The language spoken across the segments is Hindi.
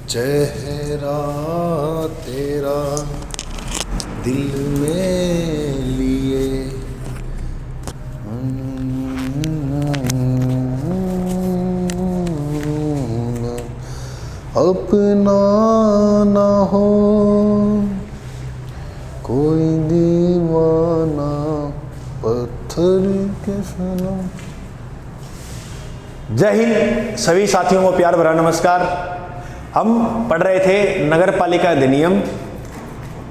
चेहरा तेरा दिल में लिए अपना ना हो कोई दीवाना पत्थर के सनम। जय हिंद सभी साथियों को प्यार भरा नमस्कार। हम पढ़ रहे थे नगर पालिका अधिनियम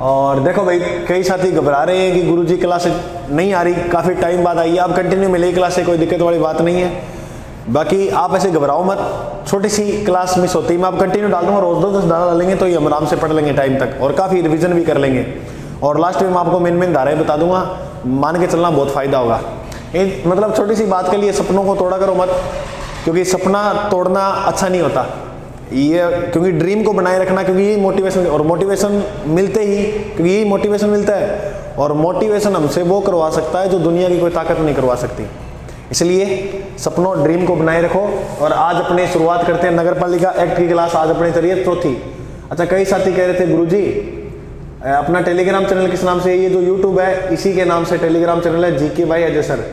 और देखो भाई कई साथी घबरा रहे हैं कि गुरुजी क्लास नहीं आ रही, काफ़ी टाइम बाद आई है। अब कंटिन्यू मिलेगी क्लास से, कोई दिक्कत वाली बात नहीं है। बाकी आप ऐसे घबराओ मत, छोटी सी क्लास मिस होती है, मैं आप कंटिन्यू डाल दूंगा, रोज 2-10 धारा डालेंगे तो ये हम आराम से पढ़ लेंगे टाइम तक और काफ़ी रिवीजन भी कर लेंगे। और लास्ट में मैं आपको मेन धाराएं बता दूंगा, मान के चलना बहुत फायदा होगा। मतलब छोटी सी बात के लिए सपनों को तोड़ा करो मत, क्योंकि सपना तोड़ना अच्छा नहीं होता ये, क्योंकि ड्रीम को बनाए रखना, क्योंकि यही मोटिवेशन, और मोटिवेशन मिलते ही, क्योंकि यही मोटिवेशन मिलता है और मोटिवेशन हमसे वो करवा सकता है जो दुनिया की कोई ताकत नहीं करवा सकती। इसलिए सपनों ड्रीम को बनाए रखो। और आज अपने शुरुआत करते हैं नगर पालिका एक्ट की क्लास, आज अपने चलिए चौथी। अच्छा, कई साथी कह रहे थे गुरुजी अपना टेलीग्राम चैनल किस नाम से, ये जो यूट्यूब है इसी के नाम से टेलीग्राम चैनल है, जीके भाई अजय सर।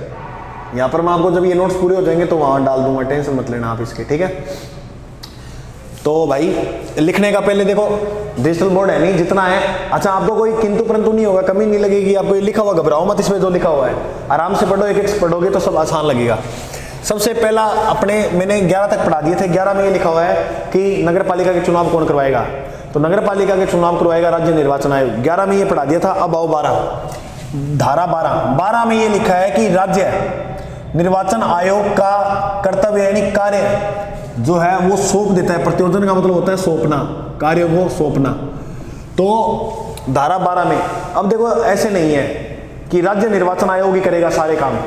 यहाँ पर मैं आपको जब ये नोट्स पूरे हो जाएंगे तो वहाँ डाल दूंगा, टेंशन मत लेना आप इसके, ठीक है। तो भाई लिखने का पहले देखो डिजिटल बोर्ड है नहीं, जितना है। अच्छा, आपको कोई किंतु परंतु नहीं होगा, कमी नहीं लगेगी, आपको ये लिखा हुआ घबराओ मत, इसमें जो लिखा हुआ है आराम से पढ़ो, एक एक पढ़ोगे तो सब आसान लगेगा। सबसे पहला अपने मैंने 11 तक पढ़ा दिए थे। 11 में ये लिखा हुआ है कि नगर पालिका के चुनाव कौन करवाएगा, तो नगर पालिका के चुनाव करवाएगा राज्य निर्वाचन आयोग। 11 में ये पढ़ा दिया था। अब आओ 12 धारा 12 में ये लिखा है कि राज्य निर्वाचन आयोग का कर्तव्य यानी कार्य जो है वो सौंप देता है। प्रतियोजन का मतलब होता है सौंपना, कार्य को सौंपना। तो धारा 12 में अब देखो ऐसे नहीं है कि राज्य निर्वाचन आयोग ही करेगा सारे काम।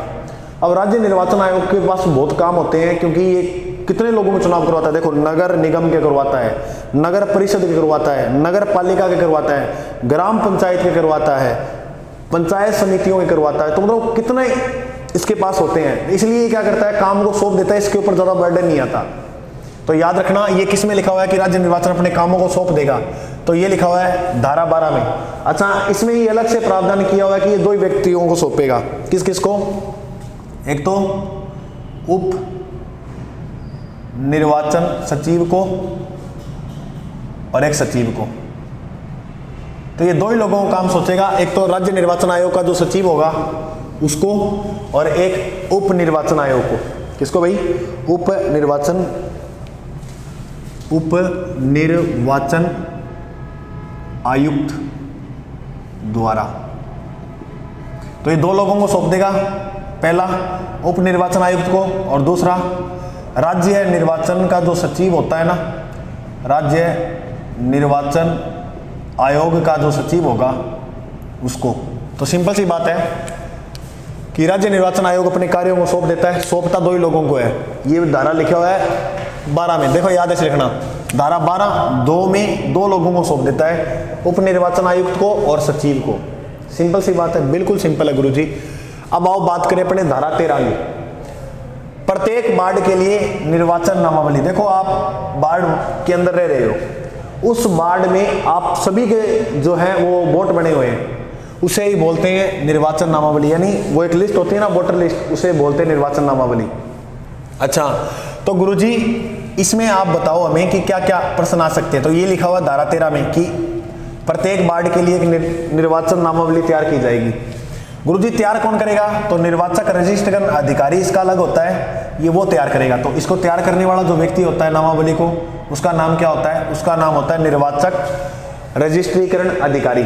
अब राज्य निर्वाचन आयोग के पास बहुत काम होते हैं, क्योंकि ये कितने लोगों में चुनाव करवाता है। देखो नगर निगम के करवाता है, नगर परिषद के करवाता है, नगर पालिका के करवाता है, ग्राम पंचायत के करवाता है, पंचायत समितियों के करवाता है। तो मतलब कितने इसके पास होते हैं, इसलिए क्या करता है काम को सौंप देता है, इसके ऊपर ज्यादा बर्डन नहीं आता। तो याद रखना ये किस में लिखा हुआ है कि राज्य निर्वाचन अपने कामों को सौंप देगा, तो ये लिखा हुआ है धारा 12 में। अच्छा, इसमें ये अलग से प्रावधान किया हुआ है कि ये 2 व्यक्तियों को सौंपेगा। किस किस को, एक तो उप निर्वाचन सचिव को और एक सचिव को। तो ये 2 ही लोगों को काम सोचेगा, एक तो राज्य निर्वाचन आयोग का जो सचिव होगा उसको, और एक उप निर्वाचन आयोग को। किसको भाई, उप निर्वाचन आयुक्त द्वारा। तो ये 2 लोगों को सौंप देगा, पहला उप निर्वाचन आयुक्त को और दूसरा राज्य निर्वाचन का जो सचिव होता है ना, राज्य निर्वाचन आयोग का जो सचिव होगा उसको। तो सिंपल सी बात है कि राज्य निर्वाचन आयोग अपने कार्यों को सौंप देता है, सौंपता 2 ही लोगों को है। ये धारा लिखा हुआ है 12 में, देखो याद ऐसे लिखना, धारा 12 2 में 2 लोगों को सौंप देता है, उप निर्वाचन आयुक्त को और सचिव को। सिंपल सी बात है, बिल्कुल सिंपल है गुरुजी। अब आओ बात करें अपने धारा 13 की। प्रत्येक वार्ड के लिए निर्वाचन नामावली। देखो आप वार्ड के अंदर रह रहे हो, उस वार्ड में आप सभी के जो है वो वोट बने हुए हैं, उसे ही बोलते हैं निर्वाचन नामावली। यानी वो एक लिस्ट होती है ना, वोटर लिस्ट, उसे बोलते हैं निर्वाचन नामावली। अच्छा, तो गुरुजी इसमें आप बताओ हमें कि क्या क्या प्रश्न आ सकते हैं। तो ये लिखा हुआ धारा 13 में कि प्रत्येक वार्ड के लिए एक निर्वाचन नामावली तैयार की जाएगी। गुरुजी तैयार कौन करेगा, तो निर्वाचक रजिस्ट्रेशन अधिकारी इसका अलग होता है, ये वो तैयार करेगा। तो इसको तैयार करने वाला जो व्यक्ति होता है नामावली को, उसका नाम क्या होता है, उसका नाम होता है निर्वाचक रजिस्ट्रीकरण अधिकारी।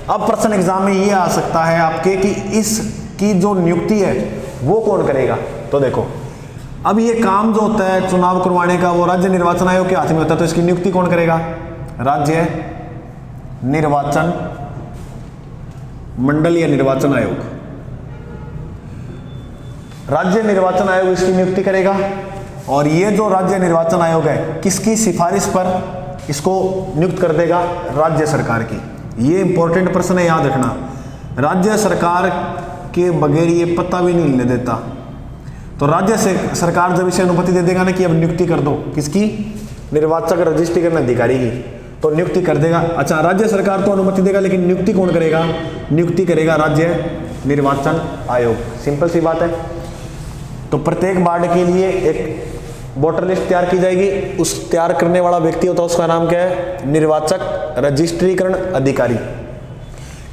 अब प्रश्न एग्जाम में ये आ सकता है आपके कि इसकी जो नियुक्ति है वो कौन करेगा। तो देखो अब ये काम जो होता है चुनाव करवाने का वो राज्य निर्वाचन आयोग के हाथ में होता है, तो इसकी नियुक्ति कौन करेगा, राज्य निर्वाचन मंडल या निर्वाचन आयोग। राज्य निर्वाचन आयोग इसकी नियुक्ति करेगा। और ये जो राज्य निर्वाचन आयोग है किसकी सिफारिश पर इसको नियुक्त कर देगा, राज्य सरकार की। ये इंपॉर्टेंट प्रश्न है, याद रखना। राज्य सरकार के बगैर ये पता भी नहीं लेने देता। तो राज्य से सरकार जब इसे अनुमति दे देगा ना कि अब नियुक्ति कर दो, किसकी, निर्वाचक रजिस्ट्रीकरण अधिकारी की, तो नियुक्ति कर देगा। अच्छा, राज्य सरकार तो अनुमति देगा, लेकिन नियुक्ति कौन करेगा? नियुक्ति करेगा राज्य निर्वाचन आयोग। सिंपल सी बात है। तो प्रत्येक वार्ड के लिए एक वोटर लिस्ट तैयार की जाएगी। उस तैयार करने वाला व्यक्ति होता है, उसका नाम क्या है? निर्वाचक रजिस्ट्रीकरण अधिकारी।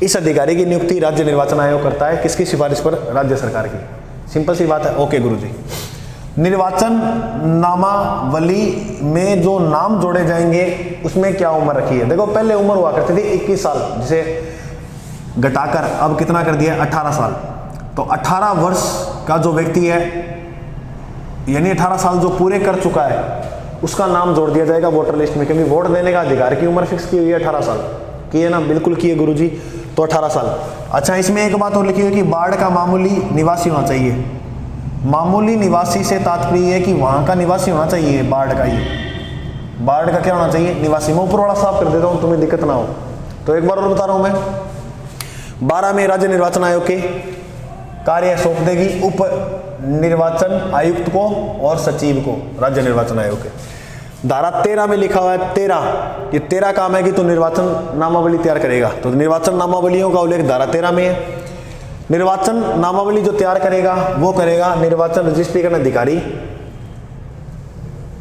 इस अधिकारी की नियुक्ति राज्य निर्वाचन आयोग करता है। किसकी सिफारिश पर? राज्य सरकार की। सिंपल सी बात है। ओके गुरुजी। निर्वाचन नामावली में जो नाम जोड़े जाएंगे उसमें क्या उम्र रखी है? देखो, पहले उम्र हुआ करती थी 21 साल, जिसे घटाकर अब कितना कर दिया? 18 साल। तो 18 वर्ष का जो व्यक्ति है, यानी 18 साल जो पूरे कर चुका है, उसका नाम जोड़ दिया जाएगा वोटर लिस्ट में, क्योंकि वोट देने का अधिकार की उम्र फिक्स की हुई है 18 साल। की है ना? बिल्कुल की है गुरुजी। तो 18 साल। अच्छा, इसमें एक बात और लिखी है कि वार्ड का मामूली निवासी होना चाहिए। मामूली निवासी से तात्पर्य है कि वहां का निवासी होना चाहिए। वार्ड का, ये वार्ड का क्या होना चाहिए? निवासी। मैं ऊपर वाला साफ कर देता हूं, तुम्हें दिक्कत ना हो। तो एक बार और बता रहा हूं मैं। 12 में राज्य निर्वाचन आयोग के कार्य सौंप देगी उप निर्वाचन आयुक्त को और सचिव को, राज्य निर्वाचन आयोग के। धारा 13 में लिखा हुआ है 13, ये 13 काम है कि तो निर्वाचन नामावली तैयार करेगा। तो निर्वाचन नामावलियों का उल्लेख धारा 13 में है। निर्वाचन नामावली जो तैयार करेगा वो करेगा निर्वाचन रजिस्ट्रीकरण अधिकारी,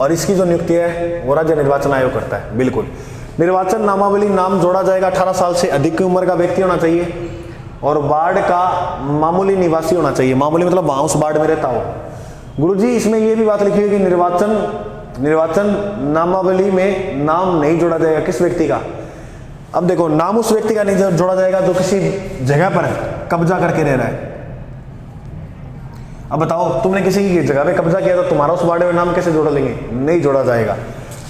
और इसकी जो नियुक्ति है वो राज्य निर्वाचन आयोग करता है। बिल्कुल। निर्वाचन नामावली नाम जोड़ा जाएगा 18 साल से अधिक की उम्र का व्यक्ति होना चाहिए, और वार्ड का मामूली निवासी होना चाहिए। मामूली मतलब वहां उस वार्ड में रहता हो। गुरुजी, इसमें यह भी बात लिखी है कि निर्वाचन नामावली में नाम नहीं जोड़ा जाएगा। किस व्यक्ति का? अब देखो, नाम उस व्यक्ति का नहीं जोड़ा जाएगा जो किसी जगह पर कब्जा करके रह रहा है। अब बताओ, तुमने किसी की जगह पे कब्जा किया तो तुम्हारा उस वार्ड में नाम कैसे जोड़ा लेंगे? नहीं जोड़ा जाएगा।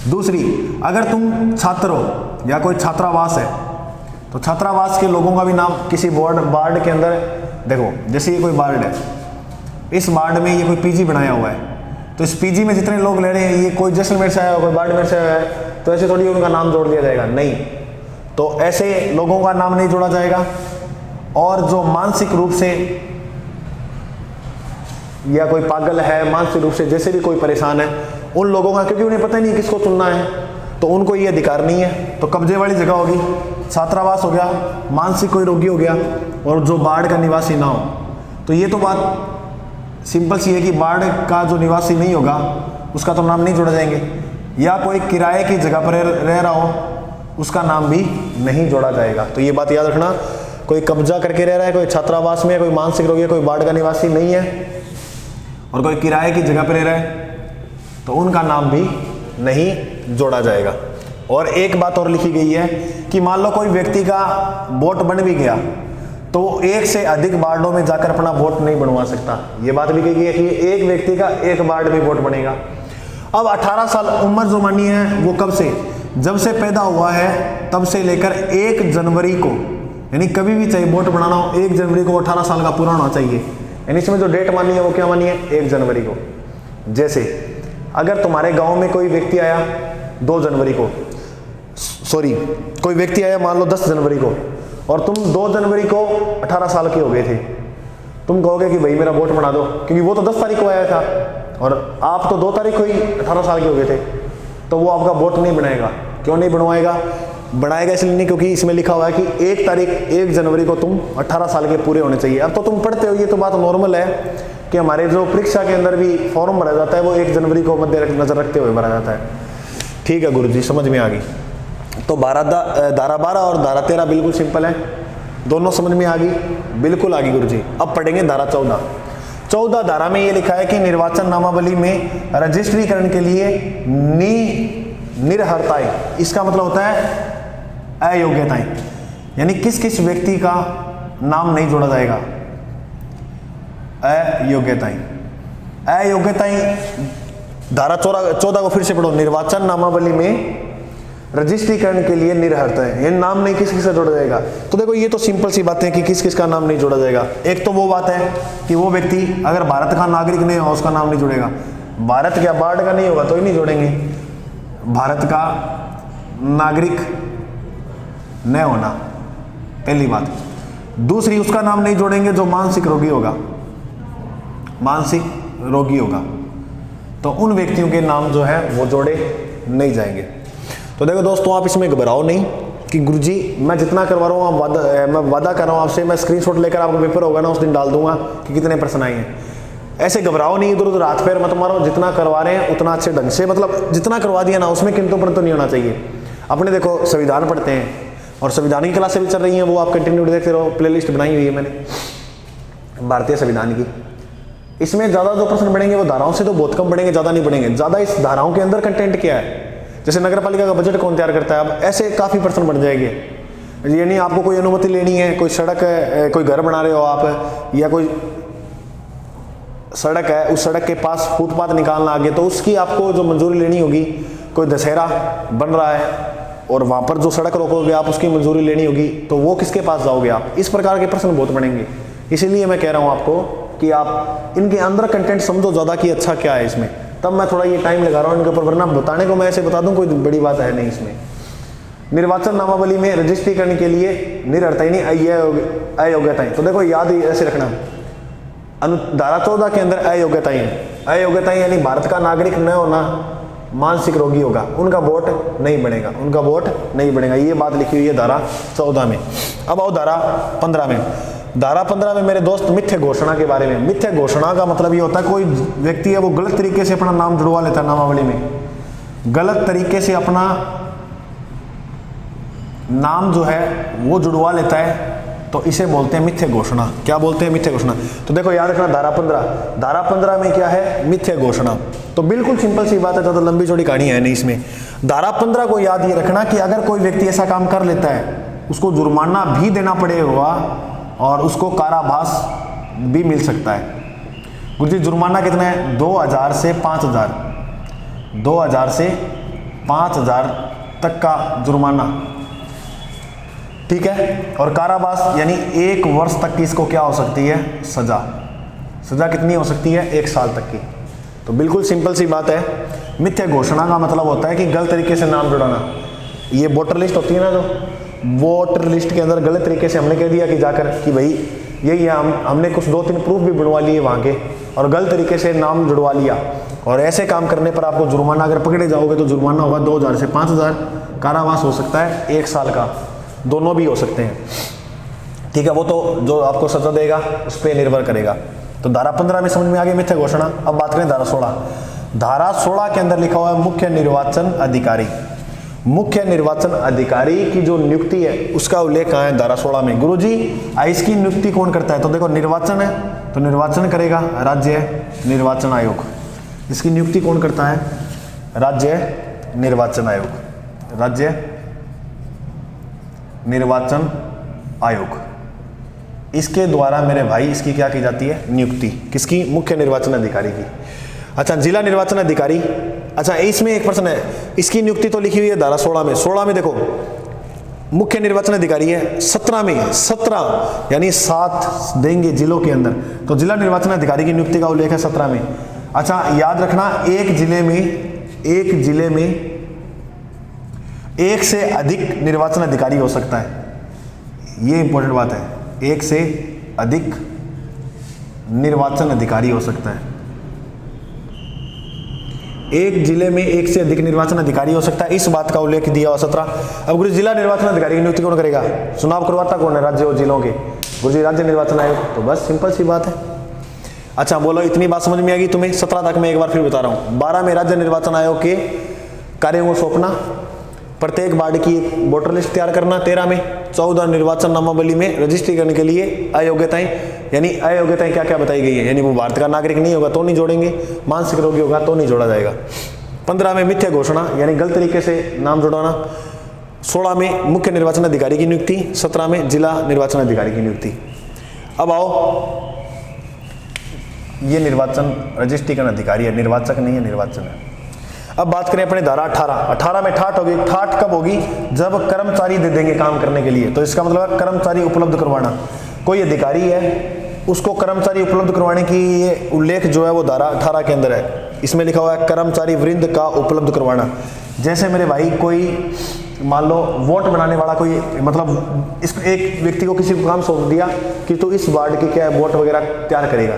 दूसरी, अगर तुम छात्र हो या कोई छात्रावास है, तो छात्रावास के लोगों का भी नाम किसी वार्ड के अंदर, देखो जैसे ये कोई वार्ड है, इस वार्ड में ये कोई पीजी बनाया हुआ है, तो इस पीजी में जितने लोग रह रहे हैं, ये कोई जैसलमेर से आया हो, कोई बाड़मेर से आया है, तो ऐसे थोड़ी उनका नाम जोड़ दिया जाएगा? नहीं। तो ऐसे लोगों का नाम नहीं जोड़ा जाएगा। और जो मानसिक रूप से या कोई पागल है, मानसिक रूप से जैसे भी कोई परेशान है, उन लोगों का, क्योंकि उन्हें पता ही नहीं किसको चुनना है, तो उनको ये अधिकार नहीं है। तो कब्जे वाली जगह होगी, छात्रावास हो गया, मानसिक कोई रोगी हो गया, और जो बाढ़ का निवासी ना हो। तो ये तो बात सिंपल सी है कि बाढ़ का जो निवासी नहीं होगा उसका तो नाम नहीं जोड़ा जाएंगे। या कोई किराए की जगह पर रह रहा हो, उसका नाम भी नहीं जोड़ा जाएगा। तो ये बात याद रखना, कोई कब्जा करके रह रहा है, कोई छात्रावास में, कोई मानसिक रोगी है, कोई बाढ़ का निवासी नहीं है, और कोई किराए की जगह पर रह रहा है, तो उनका नाम भी नहीं जोड़ा जाएगा। और एक बात और लिखी गई है कि मान लो कोई व्यक्ति का वोट बन भी गया, तो एक से अधिक वार्डों में जाकर अपना वोट नहीं बनवा सकता। ये बात भी कही गई है कि एक व्यक्ति का एक वार्ड में वोट बनेगा। अब 18 साल उम्र जो मानी है वो कब से? जब से पैदा हुआ है तब से लेकर 1 जनवरी को, यानी कभी भी चाहे वोट बनाना हो, 1 जनवरी को 18 साल का पूरा होना चाहिए। यानी इसमें जो डेट मानी है वो क्या मानी है? 1 जनवरी को। जैसे अगर तुम्हारे गांव में कोई व्यक्ति आया 2 जनवरी को, सॉरी कोई व्यक्ति आया मान लो 10 जनवरी को, और तुम 2 जनवरी को 18 साल के हो गए थे, तुम कहोगे कि भाई मेरा वोट बना दो, क्योंकि वो तो 10 तारीख को आया था और आप तो 2 तारीख को ही 18 साल के हो गए थे, तो वो आपका वोट नहीं बनाएगा। क्यों नहीं बनवाएगा? बनाएगा इसलिए नहीं क्योंकि इसमें लिखा हुआ है कि 1 जनवरी को तुम 18 साल के पूरे होने चाहिए। अब तो तुम पढ़ते हो, ये तो बात नॉर्मल है कि हमारे जो परीक्षा के अंदर भी फॉर्म भरा जाता है वो 1 जनवरी को मध्य नजर रखते हुए भरा जाता है। ठीक है गुरुजी, समझ में आ गई। तो धारा 12 और धारा 13 बिल्कुल सिंपल है, दोनों समझ में आ गई, बिल्कुल आ गई गुरुजी। अब पढ़ेंगे धारा 14 धारा में ये लिखा है कि निर्वाचन नामावली में रजिस्ट्रीकरण के लिए निरर्हताएं, इसका मतलब होता है अयोग्यताएं, यानी किस किस व्यक्ति का नाम नहीं जोड़ा जाएगा? अयोग्यताएं धारा 14 को फिर से पढ़ो। निर्वाचन नामावली में रजिस्ट्रीकरण के लिए निरर्हताएं, ये नाम नहीं किस किस का जोड़ा जाएगा। तो देखो ये तो सिंपल सी बातें कि किस किस का नाम नहीं जोड़ा जाएगा। एक तो वो बात है कि वो व्यक्ति अगर भारत का नागरिक नहीं हो उसका नाम नहीं जोड़ेगा। भारत क्या बाढ़ का नहीं होगा तो ही नहीं जोड़ेंगे, भारत का नागरिक न होना पहली बात। दूसरी, उसका नाम नहीं जोड़ेंगे जो मानसिक रोगी होगा, मानसिक रोगी होगा, तो उन व्यक्तियों के नाम जो है वो जोड़े नहीं जाएंगे। तो देखो दोस्तों, आप इसमें घबराओ नहीं कि गुरुजी मैं जितना करवा रहा हूँ, मैं वादा कर रहा हूँ आपसे, मैं स्क्रीनशॉट लेकर आपको पेपर होगा ना उस दिन डाल दूंगा कि कितने % आए हैं। ऐसे घबराओ नहीं, इधर उधर हाथ पैर मत मारो, जितना करवा रहे हैं उतना अच्छे ढंग से, मतलब जितना करवा दिया ना उसमें किंतु परंतु नहीं होना चाहिए। अपने देखो संविधान पढ़ते हैं और संविधान की क्लासें भी चल रही हैं, वो आप कंटिन्यू देखते रहो, प्लेलिस्ट बनाई हुई है मैंने भारतीय संविधान की। इसमें ज़्यादा जो प्रश्न बढ़ेंगे वो धाराओं से तो बहुत कम बढ़ेंगे, ज़्यादा नहीं बढ़ेंगे। ज़्यादा इस धाराओं के अंदर कंटेंट क्या है, जैसे नगर पालिका का बजट कौन तैयार करता है, अब ऐसे काफ़ी प्रश्न बढ़ जाएंगे। ये नहीं आपको कोई अनुमति लेनी है, कोई सड़क है, कोई घर बना रहे हो आप, या कोई सड़क है, उस सड़क के पास फुटपाथ निकालना आगे, तो उसकी आपको जो मंजूरी लेनी होगी। कोई दशहरा बन रहा है और वहाँ पर जो सड़क रोकोगे आप, उसकी मंजूरी लेनी होगी, तो वो किसके पास जाओगे आप। इस प्रकार के प्रश्न बहुत बढ़ेंगे। इसीलिए मैं कह रहा हूँ आपको कि आप इनके अंदर कंटेंट समझो ज़्यादा कि अच्छा क्या है इसमें, तब मैं थोड़ा ये टाइम लगा रहा हूँ इनके ऊपर, वरना बताने को मैं ऐसे बता दूँ कोई बड़ी बात है नहीं इसमें। निर्वाचन नामावली में रजिस्ट्रीकरण के लिए निरर्थाई नहीं अयोग्यताएं, तो देखो याद ही ऐसे रखना, धारा 14 के अंदर अयोग्यताएं, अयोग्यताएं यानी भारत का नागरिक न होना, मानसिक रोगी होगा, उनका वोट नहीं बनेगा, उनका वोट नहीं बनेगा, ये बात लिखी हुई है धारा 14 में। अब आओ धारा 15 में। धारा 15 में मेरे दोस्त मिथ्या घोषणा के बारे में। मिथ्या घोषणा का मतलब ये होता है कोई व्यक्ति है वो गलत तरीके से अपना नाम जुड़वा लेता है नामावली में, गलत तरीके से अपना नाम जो है वो जुड़वा लेता है, तो इसे बोलते हैं मिथ्या घोषणा। क्या बोलते हैं? मिथ्या घोषणा। तो देखो याद रखना धारा 15 में क्या है? मिथ्या घोषणा। तो बिल्कुल सिंपल सी बात है, ज़्यादा लंबी चौड़ी कहानी है नहीं इसमें। धारा 15 को याद ये रखना कि अगर कोई व्यक्ति ऐसा काम कर लेता है उसको जुर्माना भी देना पड़ेगा और उसको कारावास भी मिल सकता है। गुरुजी जुर्माना कितना है? 2000 से 5000, 2000 से 5000 तक का जुर्माना, ठीक है। और कारावास यानी 1 वर्ष तक की इसको क्या हो सकती है? सजा। सजा कितनी हो सकती है? 1 साल तक की। तो बिल्कुल सिंपल सी बात है। मिथ्या घोषणा का मतलब होता है कि गलत तरीके से नाम जुड़ाना। ये वोटर लिस्ट होती है ना, जो वोटर लिस्ट के अंदर गलत तरीके से हमने कह दिया कि जाकर कि भाई यही है, हमने कुछ 2-3 प्रूफ भी बनवा लिए वहाँ के और गलत तरीके से नाम जुड़वा लिया, और ऐसे काम करने पर आपको जुर्माना, अगर पकड़े जाओगे तो जुर्माना होगा 2000 से 5000, कारावास हो सकता है 1 साल का, दोनों भी हो सकते हैं, ठीक है। वो तो जो आपको सजा देगा उस पर निर्भर करेगा। तो धारा 15 में समझ में आ गई मिथ्या घोषणा। अब बात करें धारा 16। धारा 16 के अंदर लिखा हुआ है मुख्य निर्वाचन अधिकारी। मुख्य निर्वाचन अधिकारी की जो नियुक्ति है उसका उल्लेख कहाँ है? धारा 16 में। गुरुजी इसकी नियुक्ति कौन करता है? तो देखो निर्वाचन है तो निर्वाचन करेगा राज्य निर्वाचन आयोग। इसकी नियुक्ति कौन करता है? राज्य निर्वाचन आयोग। राज्य निर्वाचन आयोग, इसके द्वारा मेरे भाई इसकी क्या की जाती है? नियुक्ति। किसकी? मुख्य निर्वाचन अधिकारी की। अच्छा, जिला निर्वाचन अधिकारी। अच्छा, इसमें एक प्रश्न है, इसकी नियुक्ति तो लिखी हुई है धारा 16 में। 16 में देखो मुख्य निर्वाचन अधिकारी है। 17 में 17 यानी 7 देंगे जिलों के अंदर, तो जिला निर्वाचन अधिकारी की नियुक्ति का उल्लेख है 17 में। अच्छा, याद रखना एक जिले में 1 से अधिक निर्वाचन अधिकारी हो सकता है। ये इंपॉर्टेंट बात है, 1 से अधिक निर्वाचन अधिकारी हो सकता है। एक जिले में 1 से अधिक निर्वाचन अधिकारी हो सकता है, इस बात का उल्लेख दिया हुआ 17। अब गुरु जिला निर्वाचन अधिकारी की नियुक्ति कौन करेगा? चुनाव करवाता कौन है? राज्य और जिलों के। गुरु राज्य निर्वाचन आयोग। तो बस सिंपल सी बात है। अच्छा बोलो, इतनी बात समझ में आ गई तुम्हें? 17 तक मैं एक बार फिर बता रहा हूँ। 12 में राज्य निर्वाचन आयोग के कार्यों को सौंपना, प्रत्येक वार्ड की एक वोटर लिस्ट तैयार करना। 13 में 14 निर्वाचन नामावली में रजिस्ट्री करने के लिए अयोग्यताएं, यानी अयोग्यताएं क्या क्या बताई गई है, यानी वो भारत का नागरिक नहीं होगा तो नहीं जोड़ेंगे, मानसिक रोगी होगा तो नहीं जोड़ा जाएगा। 15 में मिथ्या घोषणा यानी गलत तरीके से नाम जुड़ाना। 16 में मुख्य निर्वाचन अधिकारी की नियुक्ति। 17 में जिला निर्वाचन अधिकारी की नियुक्ति। अब आओ, ये निर्वाचन रजिस्ट्रीकरण अधिकारी है, निर्वाचक नहीं है, निर्वाचन है। अब बात करें अपने धारा 18 में ठाट होगी। ठाट कब होगी? जब कर्मचारी दे देंगे काम करने के लिए। तो इसका मतलब है कर्मचारी उपलब्ध करवाना। कोई अधिकारी है उसको कर्मचारी उपलब्ध करवाने की ये उल्लेख जो है वो धारा 18 के अंदर है। इसमें लिखा हुआ है कर्मचारी वृंद का उपलब्ध करवाना। जैसे मेरे भाई कोई मान लो वोट बनाने वाला कोई, मतलब इस एक व्यक्ति को किसी को काम सौंप दिया कि तो इस वार्ड के क्या वोट वगैरह तैयार करेगा,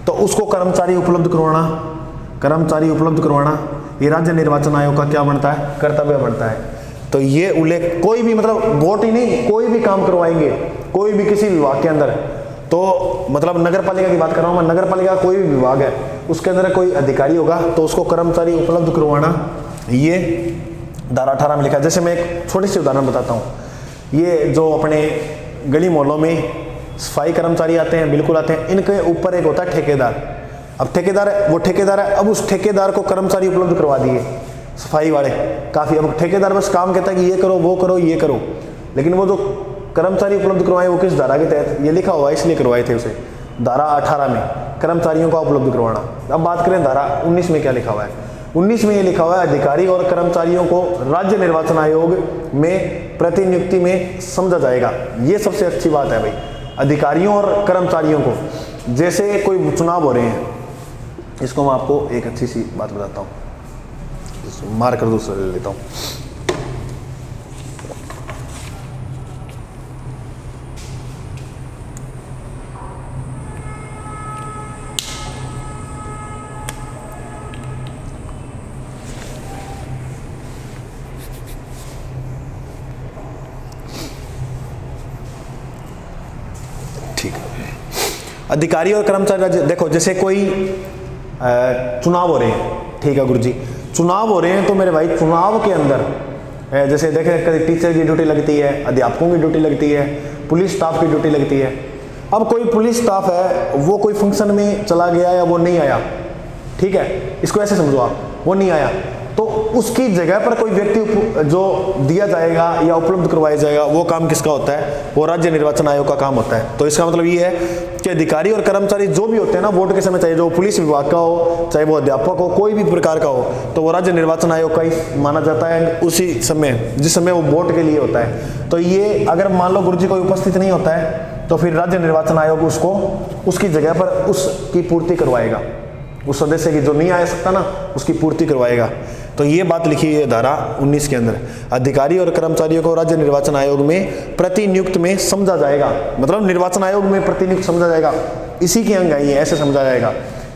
तो उसको कर्मचारी उपलब्ध करवाना ये राज्य निर्वाचन आयोग का क्या बनता है, कर्तव्य बनता है। तो ये उल्लेख कोई भी मतलब वोट ही नहीं, कोई भी काम करवाएंगे कोई भी किसी विभाग के अंदर, तो मतलब नगर पालिका की बात कर रहा हूँ मैं, नगर पालिका कोई भी विभाग है उसके अंदर कोई अधिकारी होगा तो उसको कर्मचारी उपलब्ध करवाना, ये धारा 18 में लिखा है। जैसे मैं एक छोटी सी उदाहरण बताता हूँ, ये जो अपने गली मोहल्लों में सफाई कर्मचारी आते हैं, बिल्कुल आते हैं, इनके ऊपर एक होता है ठेकेदार। अब ठेकेदार है, वो ठेकेदार है, अब उस ठेकेदार को कर्मचारी उपलब्ध करवा दिए सफाई वाले काफ़ी। अब ठेकेदार बस काम कहता है कि ये करो वो करो ये करो, लेकिन वो जो कर्मचारी उपलब्ध करवाए वो किस धारा के तहत, ये लिखा हुआ है इसलिए करवाए थे उसे, धारा 18 में कर्मचारियों का उपलब्ध करवाना। अब बात करें धारा 19 में क्या लिखा हुआ है, 19 में ये लिखा हुआ है अधिकारी और कर्मचारियों को राज्य निर्वाचन आयोग में प्रतिनियुक्ति में समझा जाएगा। ये सबसे अच्छी बात है भाई, अधिकारियों और कर्मचारियों को, जैसे कोई चुनाव हो रहे हैं, इसको मैं आपको एक अच्छी सी बात बताता हूँ, मार कर दूसरा ले लेता हूँ। ठीक है, अधिकारी और कर्मचारी, देखो जैसे कोई चुनाव हो रहे हैं, ठीक है गुरुजी, चुनाव हो रहे हैं तो मेरे भाई चुनाव के अंदर जैसे देखें कभी टीचर की ड्यूटी लगती है, अध्यापकों की ड्यूटी लगती है, पुलिस स्टाफ की ड्यूटी लगती है। अब कोई पुलिस स्टाफ है वो कोई फंक्शन में चला गया या वो नहीं आया, ठीक है, इसको ऐसे समझो आप, वो नहीं आया तो उसकी जगह पर कोई व्यक्ति जो दिया जाएगा या उपलब्ध करवाया जाएगा, वो काम किसका होता है, वो राज्य निर्वाचन आयोग का काम होता है। तो इसका मतलब ये है कि अधिकारी और कर्मचारी जो भी होते हैं ना वोट के समय, चाहे जो पुलिस विभाग का हो, चाहे वो अध्यापक हो, कोई भी प्रकार का हो, तो वो राज्य निर्वाचन आयोग का ही माना जाता है उसी समय जिस समय वो वोट के लिए होता है। तो ये अगर मान लो गुरुजी कोई उपस्थित नहीं होता है तो फिर राज्य निर्वाचन आयोग उसको उसकी जगह पर उसकी पूर्ति करवाएगा, उस सदस्य की जो नहीं आ सकता ना उसकी पूर्ति करवाएगा। तो ये बात लिखी है धारा 19 के अंदर, अधिकारी और कर्मचारियों को राज्य निर्वाचन आयोग में प्रतिनियुक्त में समझा जाएगा, मतलब निर्वाचन आयोग में प्रतिनियुक्त समझा जाएगा, इसी के अंग है, ऐसे समझा जाएगा।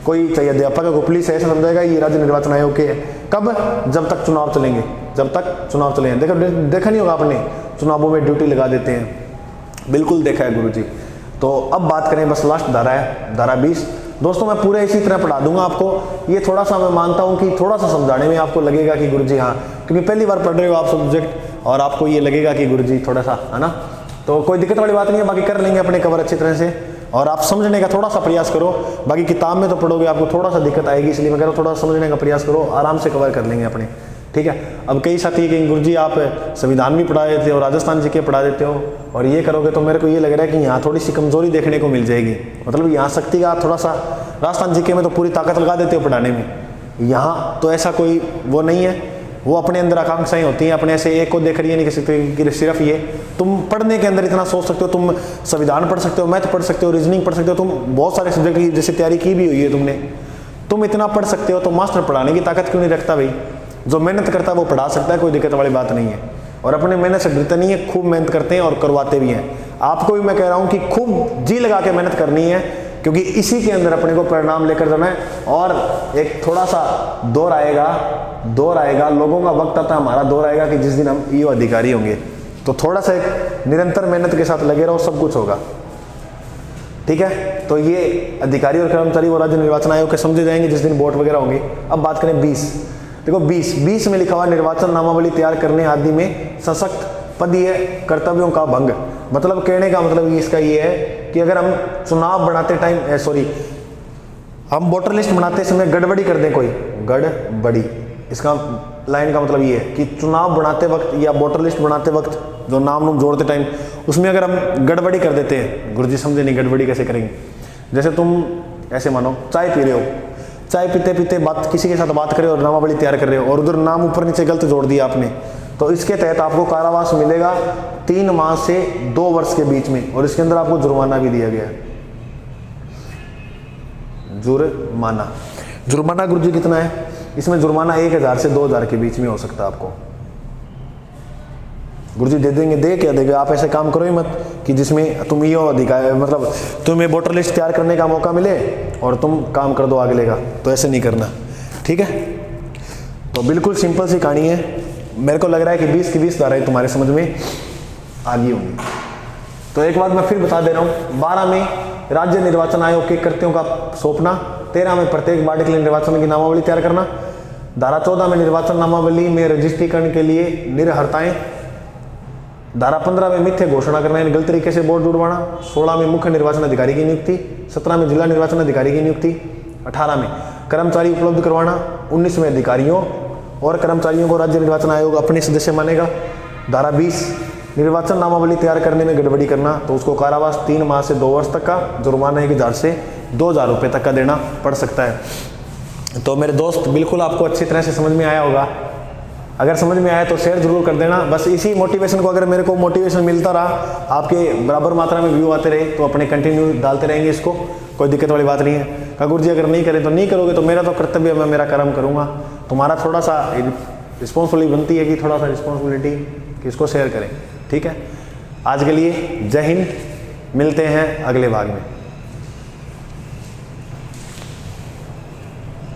कोई चाहिए अध्यापक को पुलिस ऐसे समझाएगा ये राज्य निर्वाचन आयोग के है। कब, जब तक चुनाव चलेंगे, जब तक चुनाव चलेंगे। देखा नहीं होगा आपने, चुनावों में ड्यूटी लगा देते हैं, बिल्कुल देखा है गुरुजी। तो अब बात करें, बस लास्ट धारा है, धारा 20। दोस्तों मैं पूरे इसी तरह पढ़ा दूंगा आपको, ये थोड़ा सा मैं मानता हूँ कि थोड़ा सा समझाने में आपको लगेगा कि गुरुजी हाँ, क्योंकि पहली बार पढ़ रहे हो आप सब्जेक्ट और आपको ये लगेगा कि गुरुजी थोड़ा सा है ना, तो कोई दिक्कत वाली बात नहीं है, बाकी कर लेंगे अपने कवर अच्छी तरह से। और आप समझने का थोड़ा सा प्रयास करो, बाकी किताब में तो पढ़ोगे आपको थोड़ा सा दिक्कत आएगी, इसलिए मैं कह रहा हूँ थोड़ा समझने का प्रयास करो, आराम से कवर कर लेंगे अपने, ठीक है। अब कई साथी कहेंगे गुरुजी आप संविधान भी पढ़ा देते हो, राजस्थान जी के पढ़ा देते हो और ये करोगे, तो मेरे को ये लग रहा है कि यहाँ थोड़ी सी कमजोरी देखने को मिल जाएगी, मतलब यहाँ शक्ति का थोड़ा सा, राजस्थान जी के में तो पूरी ताकत लगा देते हो पढ़ाने में, यहाँ तो ऐसा कोई वो नहीं है, वो अपने अंदर आकांक्षाएं होती हैं, अपने से एक को देख रही है नहीं कि सिर्फ ये, तुम पढ़ने के अंदर इतना सोच सकते हो, तुम संविधान पढ़ सकते हो, मैथ पढ़ सकते हो, रीजनिंग पढ़ सकते हो, तुम बहुत सारे सब्जेक्ट की जैसे तैयारी की भी हुई है तुमने, तुम इतना पढ़ सकते हो, तो मास्टर पढ़ाने की ताकत क्यों नहीं रखता भाई? जो मेहनत करता है वो पढ़ा सकता है, कोई दिक्कत वाली बात नहीं है, और अपने मेहनत से डरते नहीं है, खूब मेहनत करते हैं और करवाते भी हैं। आपको भी मैं कह रहा हूँ कि खूब जी लगा के मेहनत करनी है, क्योंकि इसी के अंदर अपने को परिणाम लेकर जाना है। और एक थोड़ा सा दौर आएगा, लोगों का वक्त आता है, हमारा दौर आएगा कि जिस दिन हम ईओ अधिकारी होंगे, तो थोड़ा सा एक निरंतर मेहनत के साथ लगे रहो, सब कुछ होगा, ठीक है। तो ये अधिकारी और कर्मचारी वो राज्य निर्वाचन आयोग के समझे जाएंगे जिस दिन वोट वगैरह होंगे। अब बात करें 20, देखो 20 में लिखा हुआ निर्वाचन नामावली तैयार करने आदि में सशक्त पदीय कर्तव्यों का भंग, मतलब कहने का मतलब इसका ये है कि अगर हम चुनाव बनाते टाइम हम वोटर लिस्ट बनाते समय गड़बड़ी कर दें, कोई गड़बड़ी, इसका लाइन का मतलब ये है कि चुनाव बनाते वक्त या वोटर लिस्ट बनाते वक्त जो नाम जोड़ते टाइम उसमें अगर हम गड़बड़ी कर देते हैं, गुरुजी समझे नहीं गड़बड़ी कैसे करेंगे, जैसे तुम ऐसे मानो चाय पी रहे हो, चाय पीते पीते बात किसी के साथ बात कर रहे हो और नामावली तैयार कर रहे हो और उधर नाम ऊपर नीचे गलत जोड़ दिया आपने, तो इसके तहत आपको कारावास मिलेगा 3 माह से 2 वर्ष के बीच में, और इसके अंदर आपको जुर्माना भी दिया गया है। जुर्माना गुरुजी कितना है? इसमें जुर्माना 1000 से 2000 के बीच में हो सकता है आपको। गुरुजी दे देंगे, दे क्या देंगे, आप ऐसे काम करो ही मत कि जिसमें तुम ये अधिकार, मतलब तुम्हें वोटर लिस्ट तैयार करने का मौका मिले और तुम काम कर दो अगले का, तो ऐसे नहीं करना, ठीक है। तो बिल्कुल सिंपल सी कहानी है। मेरे को लग रहा है कि 20 की 20 धाराएं तुम्हारे समझ में आ गई होंगी। तो एक बात मैं फिर बता दे रहा हूँ, 12 में राज्य निर्वाचन आयोग के कृत्यों का सौंपना, 13 में प्रत्येक वार्ड के लिए निर्वाचन की नामावली तैयार करना, धारा 14 में निर्वाचन नामावली में रजिस्ट्रीकरण के लिए निर्हरताएं, धारा 15 में मिथ्या घोषणा करना यानी गलत तरीके से वोट जुड़वाना, 16 में मुख्य निर्वाचन अधिकारी की नियुक्ति, 17 में जिला निर्वाचन अधिकारी की नियुक्ति, 18 में कर्मचारी उपलब्ध करवाना, 19 में अधिकारियों और कर्मचारियों को राज्य निर्वाचन आयोग अपने सदस्य मानेगा, धारा 20 निर्वाचन नामावली तैयार करने में गड़बड़ी करना तो उसको कारावास 3 माह से 2 वर्ष तक का, जुर्माना 1000 से 2000 रुपये तक का देना पड़ सकता है। तो मेरे दोस्त बिल्कुल आपको अच्छी तरह से समझ में आया होगा। अगर समझ में आया तो शेयर जरूर कर देना। बस इसी मोटिवेशन को, अगर मेरे को मोटिवेशन मिलता रहा, आपके बराबर मात्रा में व्यू आते रहे तो अपने कंटिन्यू डालते रहेंगे इसको, कोई दिक्कत वाली बात नहीं है। गुरु जी अगर नहीं करें तो नहीं करोगे, तो मेरा तो कर्तव्य है, मैं मेरा कर्म करूँगा। तुम्हारा थोड़ा सा रिस्पॉन्सिबिलिटी बनती है कि थोड़ा सा रिस्पॉन्सिबिलिटी कि इसको शेयर करें। ठीक है, आज के लिए जय हिंद, मिलते हैं अगले भाग में।